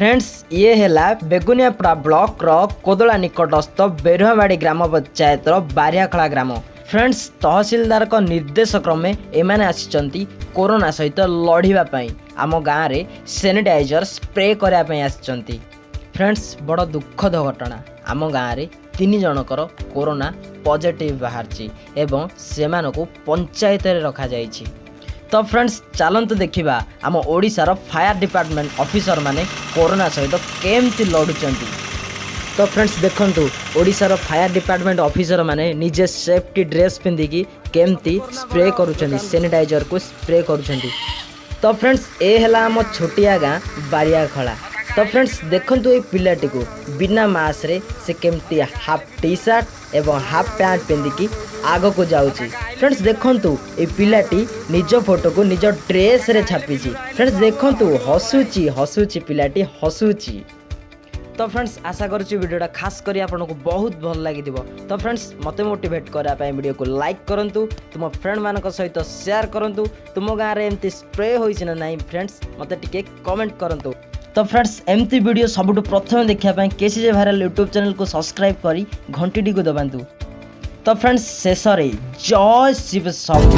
Friends ये है Beguniapada block रो कोदला निकटस्थ बेरुआमाड़ी ग्राम पंचायत बारियाखला ग्राम। Friends तहसीलदार को निर्देश क्रमे एमाने आसिचंती कोरोना सहित लड़ाई आम गाँव में सैनिटाइजर स्प्रे करने आसिचंती। फ्रेंड्स बड़ दुखद घटना आम गाँव में 3 जनकर कोरोना पॉजिटिव बाहरी एवं सेमानकु पंचायत रे रखा जाइछि। तो फ्रेंड्स चलतु देखा आम ओडिशार फायर डिपार्टमेंट ऑफिसर माने कोरोना सहित केमती लड़ुचंती। तो फ्रेंड्स देखंतु ओडिशार फायर डिपार्टमेंट ऑफिसर माने निजे सेफ्टी ड्रेस पिंधिकी केमती स्प्रे करुचंती, सैनिटाइजर को स्प्रे करुचंती। तो फ्रेंड्स ए हला आम छोटिया गाँ बारियाखला। तो फ्रेंड्स देखंतु ए पिलाटी को बिना मास्क रे से केमती हाफ टी शर्ट एवं हाफ पैंट पिंधिकी आग को जाउची। फ्रेंड्स देखंतु ए पिलाटी निज फोटो को निज ड्रेस रे छापीची। फ्रेंड्स देखंतु हसुची हसुची पिलाटी हसुची। तो फ्रेंड्स आशा करुच्ची वीडियोटा खास करी आपको बहुत भल लगी। तो फ्रेंड्स मते मोटिवेट करने वीडियो को लाइक करंतु, तुम फ्रेंड मान सहित शेयर करंतु। तुम गाँव में एमती स्प्रे होइछि ना नहीं फ्रेंड्स मते टिके कमेंट करंतु। तो फ्रेंड्स एमती वीडियो सबुठु प्रथम देखा केसीजे भाइराल यूट्यूब चैनल को सब्सक्राइब करी घंटी को दबांतु। तो फ्रेंड्स शेष जय शिव सब।